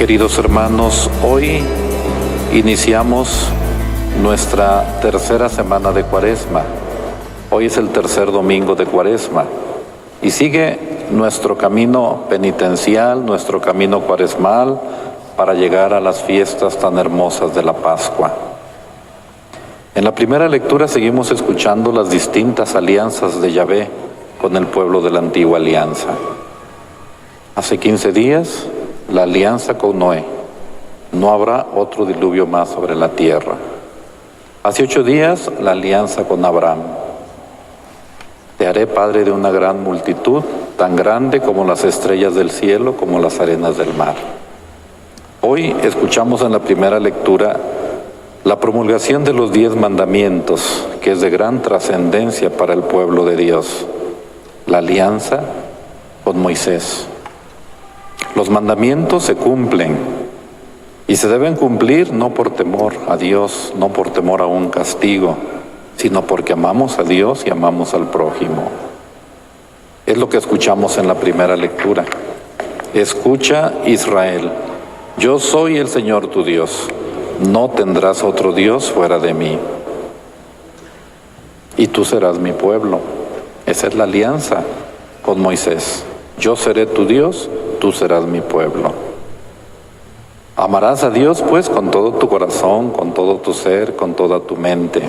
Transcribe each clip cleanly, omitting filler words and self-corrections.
Queridos hermanos, hoy iniciamos nuestra tercera semana de Cuaresma. Hoy es el tercer domingo de Cuaresma y sigue nuestro camino penitencial, nuestro camino cuaresmal para llegar a las fiestas tan hermosas de la Pascua. En la primera lectura seguimos escuchando las distintas alianzas de Yahvé con el pueblo de la antigua alianza. Hace 15 días, la alianza con Noé. No habrá otro diluvio más sobre la tierra. Hace 8 días, la alianza con Abraham. Te haré padre de una gran multitud, tan grande como las estrellas del cielo, como las arenas del mar. Hoy escuchamos en la primera lectura la promulgación de los 10 mandamientos, que es de gran trascendencia para el pueblo de Dios. La alianza con Moisés. Los mandamientos se cumplen y se deben cumplir no por temor a Dios, no por temor a un castigo, sino porque amamos a Dios y amamos al prójimo. Es lo que escuchamos en la primera lectura. Escucha, Israel, yo soy el Señor tu Dios, no tendrás otro Dios fuera de mí. Y tú serás mi pueblo. Esa es la alianza con Moisés. Yo seré tu Dios, tú serás mi pueblo. Amarás a Dios pues con todo tu corazón, con todo tu ser, con toda tu mente.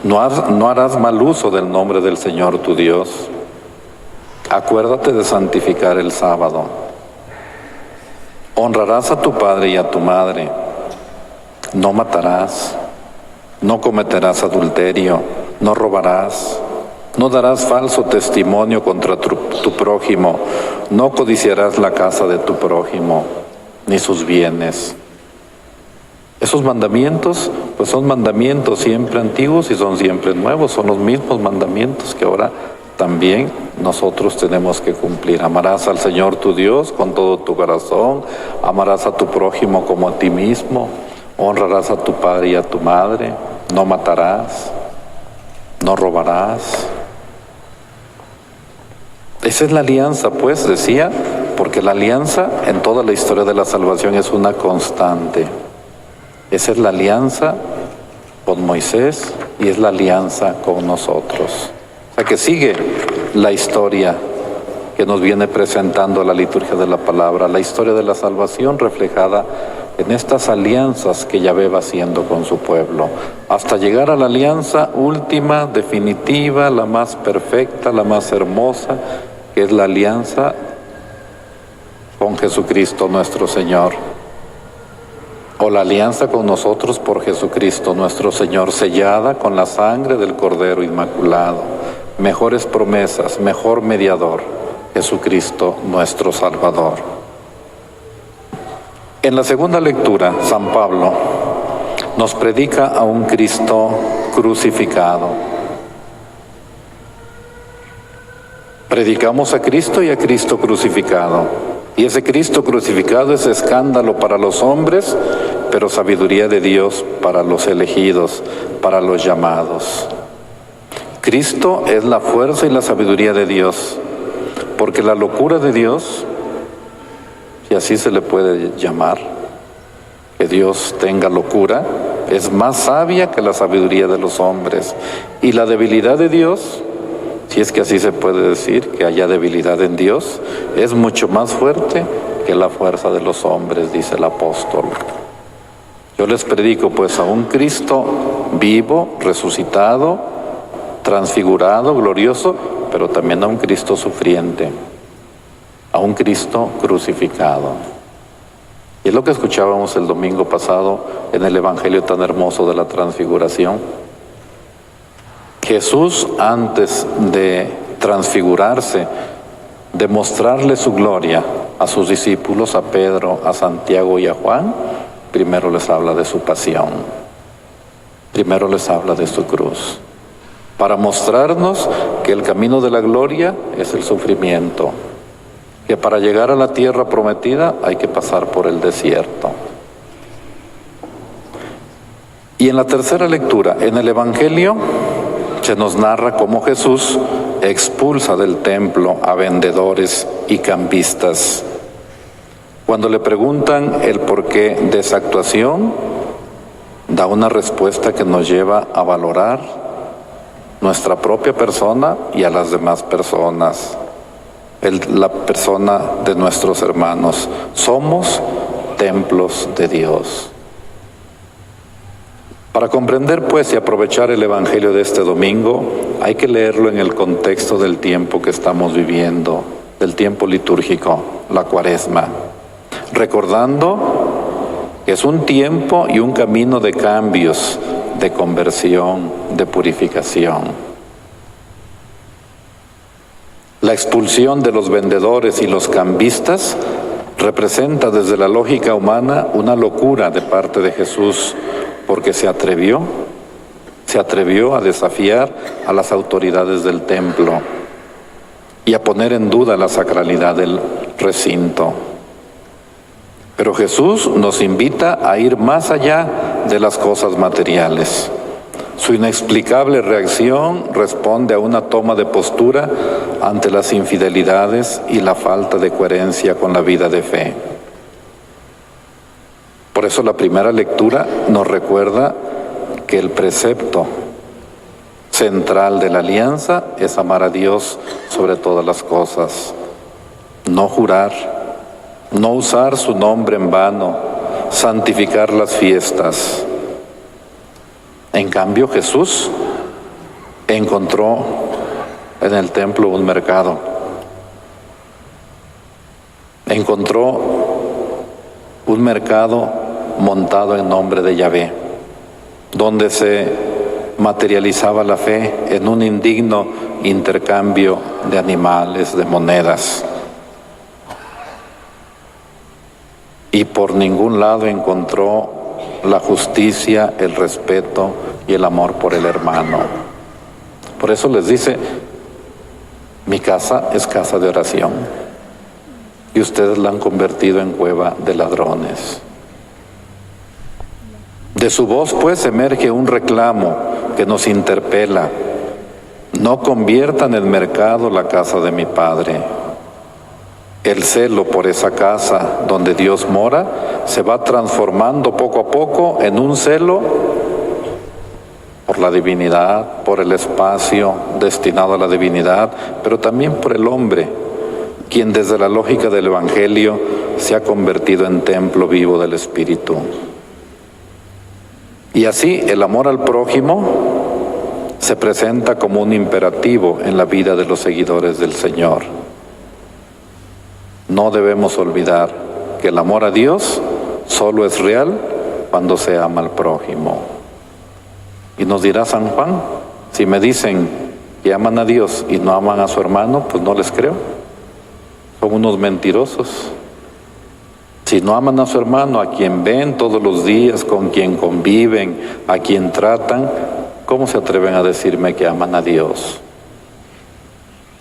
No harás mal uso del nombre del Señor tu Dios. Acuérdate de santificar el sábado. Honrarás a tu padre y a tu madre. No matarás. No cometerás adulterio. No robarás. No darás falso testimonio contra tu prójimo. No codiciarás la casa de tu prójimo, ni sus bienes. Esos mandamientos, pues son mandamientos siempre antiguos y son siempre nuevos. Son los mismos mandamientos que ahora también nosotros tenemos que cumplir. Amarás al Señor tu Dios con todo tu corazón. Amarás a tu prójimo como a ti mismo. Honrarás a tu padre y a tu madre. No matarás. No robarás. Esa es la alianza, pues, decía, porque la alianza en toda la historia de la salvación es una constante. Esa es la alianza con Moisés y es la alianza con nosotros. O sea que sigue la historia que nos viene presentando la liturgia de la palabra, la historia de la salvación reflejada en estas alianzas que Yahvé va haciendo con su pueblo, hasta llegar a la alianza última, definitiva, la más perfecta, la más hermosa, que es la alianza con Jesucristo nuestro Señor, o la alianza con nosotros por Jesucristo nuestro Señor, sellada con la sangre del Cordero Inmaculado. Mejores promesas, mejor mediador, Jesucristo nuestro Salvador. En la segunda lectura, San Pablo nos predica a un Cristo crucificado. Predicamos a Cristo y a Cristo crucificado. Y ese Cristo crucificado es escándalo para los hombres, pero sabiduría de Dios para los elegidos, para los llamados. Cristo es la fuerza y la sabiduría de Dios, porque la locura de Dios, si así se le puede llamar, que Dios tenga locura, es más sabia que la sabiduría de los hombres. Y la debilidad de Dios, si es que así se puede decir, que haya debilidad en Dios, es mucho más fuerte que la fuerza de los hombres, dice el apóstol. Yo les predico pues a un Cristo vivo, resucitado, transfigurado, glorioso, pero también a un Cristo sufriente, a un Cristo crucificado. Y es lo que escuchábamos el domingo pasado en el Evangelio tan hermoso de la Transfiguración. Jesús, antes de transfigurarse, de mostrarle su gloria a sus discípulos, a Pedro, a Santiago y a Juan, primero les habla de su pasión, primero les habla de su cruz, para mostrarnos que el camino de la gloria es el sufrimiento, que para llegar a la tierra prometida hay que pasar por el desierto. Y en la tercera lectura, en el Evangelio, se nos narra cómo Jesús expulsa del templo a vendedores y cambistas. Cuando le preguntan el porqué de esa actuación, da una respuesta que nos lleva a valorar nuestra propia persona y a las demás personas, la persona de nuestros hermanos. Somos templos de Dios. Para comprender, pues, y aprovechar el Evangelio de este domingo, hay que leerlo en el contexto del tiempo que estamos viviendo, del tiempo litúrgico, la Cuaresma, recordando que es un tiempo y un camino de cambios, de conversión, de purificación. La expulsión de los vendedores y los cambistas representa desde la lógica humana una locura de parte de Jesús, porque se atrevió a desafiar a las autoridades del templo y a poner en duda la sacralidad del recinto. Pero Jesús nos invita a ir más allá de las cosas materiales. Su inexplicable reacción responde a una toma de postura ante las infidelidades y la falta de coherencia con la vida de fe. Por eso la primera lectura nos recuerda que el precepto central de la alianza es amar a Dios sobre todas las cosas, no jurar, no usar su nombre en vano, santificar las fiestas. En cambio, Jesús encontró en el templo un mercado, encontró un mercado montado en nombre de Yahvé, donde se materializaba la fe en un indigno intercambio de animales, de monedas. Y por ningún lado encontró la justicia, el respeto y el amor por el hermano. Por eso les dice, mi casa es casa de oración y ustedes la han convertido en cueva de ladrones. De su voz, pues, emerge un reclamo que nos interpela: no conviertan en mercado la casa de mi Padre. El celo por esa casa donde Dios mora se va transformando poco a poco en un celo por la divinidad, por el espacio destinado a la divinidad, pero también por el hombre, quien desde la lógica del Evangelio se ha convertido en templo vivo del Espíritu. Y así el amor al prójimo se presenta como un imperativo en la vida de los seguidores del Señor. No debemos olvidar que el amor a Dios solo es real cuando se ama al prójimo. Y nos dirá San Juan, si me dicen que aman a Dios y no aman a su hermano, pues no les creo. Son unos mentirosos. Si no aman a su hermano, a quien ven todos los días, con quien conviven, a quien tratan, ¿cómo se atreven a decirme que aman a Dios?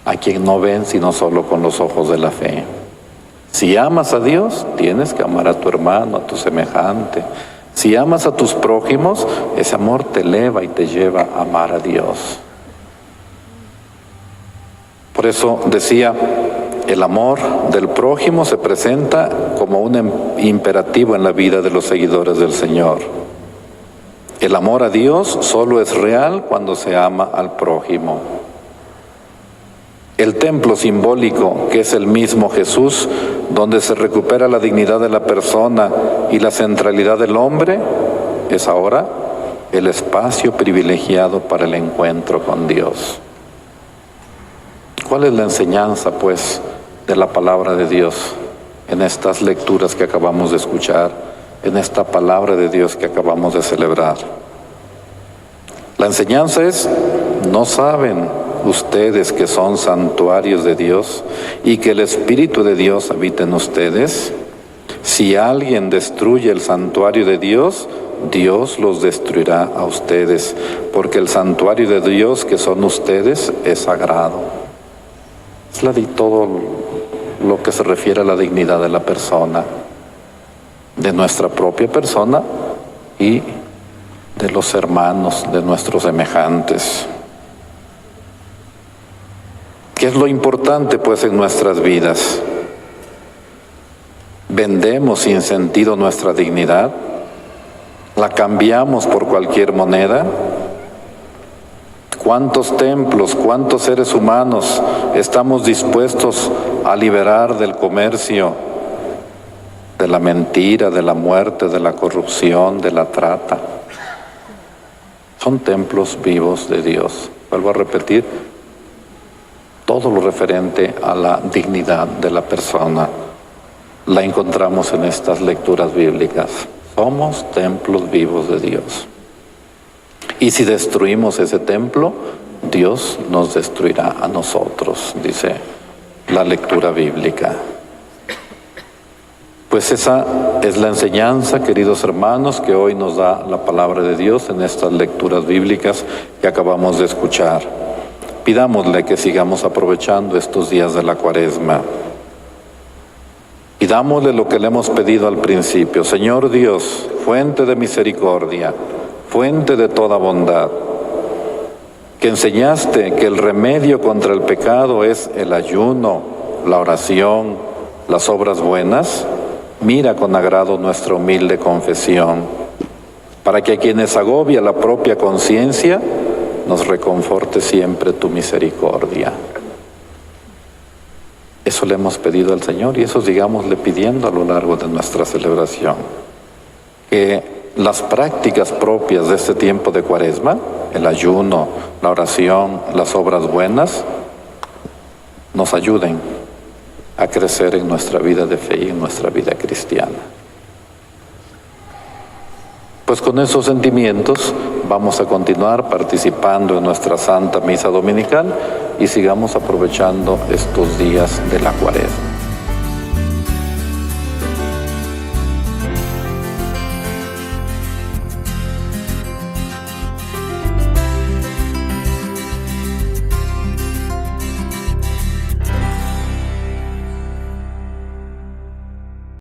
A quien no ven sino solo con los ojos de la fe. Si amas a Dios, tienes que amar a tu hermano, a tu semejante. Si amas a tus prójimos, ese amor te eleva y te lleva a amar a Dios. Por eso decía, el amor del prójimo se presenta como un imperativo en la vida de los seguidores del Señor. El amor a Dios solo es real cuando se ama al prójimo. El templo simbólico, que es el mismo Jesús, donde se recupera la dignidad de la persona y la centralidad del hombre, es ahora el espacio privilegiado para el encuentro con Dios. ¿Cuál es la enseñanza, pues, de la palabra de Dios en estas lecturas que acabamos de escuchar, en esta palabra de Dios que acabamos de celebrar? La enseñanza es: ¿no saben ustedes que son santuarios de Dios y que el Espíritu de Dios habita en ustedes? Si alguien destruye el santuario de Dios, Dios los destruirá a ustedes, porque el santuario de Dios que son ustedes es sagrado. Es todo lo que se refiere a la dignidad de la persona, de nuestra propia persona y de los hermanos, de nuestros semejantes. ¿Qué es lo importante, pues, en nuestras vidas? vendemos sin sentido nuestra dignidad, la cambiamos por cualquier moneda. ¿Cuántos templos, cuántos seres humanos estamos dispuestos a liberar del comercio, de la mentira, de la muerte, de la corrupción, de la trata? Son templos vivos de Dios. Vuelvo a repetir, todo lo referente a la dignidad de la persona la encontramos en estas lecturas bíblicas. Somos templos vivos de Dios. Y si destruimos ese templo, Dios nos destruirá a nosotros, dice la lectura bíblica. Pues esa es la enseñanza, queridos hermanos, que hoy nos da la palabra de Dios en estas lecturas bíblicas que acabamos de escuchar. Pidámosle que sigamos aprovechando estos días de la Cuaresma. Pidámosle lo que le hemos pedido al principio. Señor Dios, fuente de misericordia, fuente de toda bondad, que enseñaste que el remedio contra el pecado es el ayuno, la oración, las obras buenas, mira con agrado nuestra humilde confesión, para que a quienes agobia la propia conciencia, nos reconforte siempre tu misericordia. Eso le hemos pedido al Señor y eso sigámosle pidiendo a lo largo de nuestra celebración. Que las prácticas propias de este tiempo de Cuaresma, el ayuno, la oración, las obras buenas, nos ayuden a crecer en nuestra vida de fe y en nuestra vida cristiana. Pues con esos sentimientos vamos a continuar participando en nuestra Santa Misa Dominical y sigamos aprovechando estos días de la Cuaresma.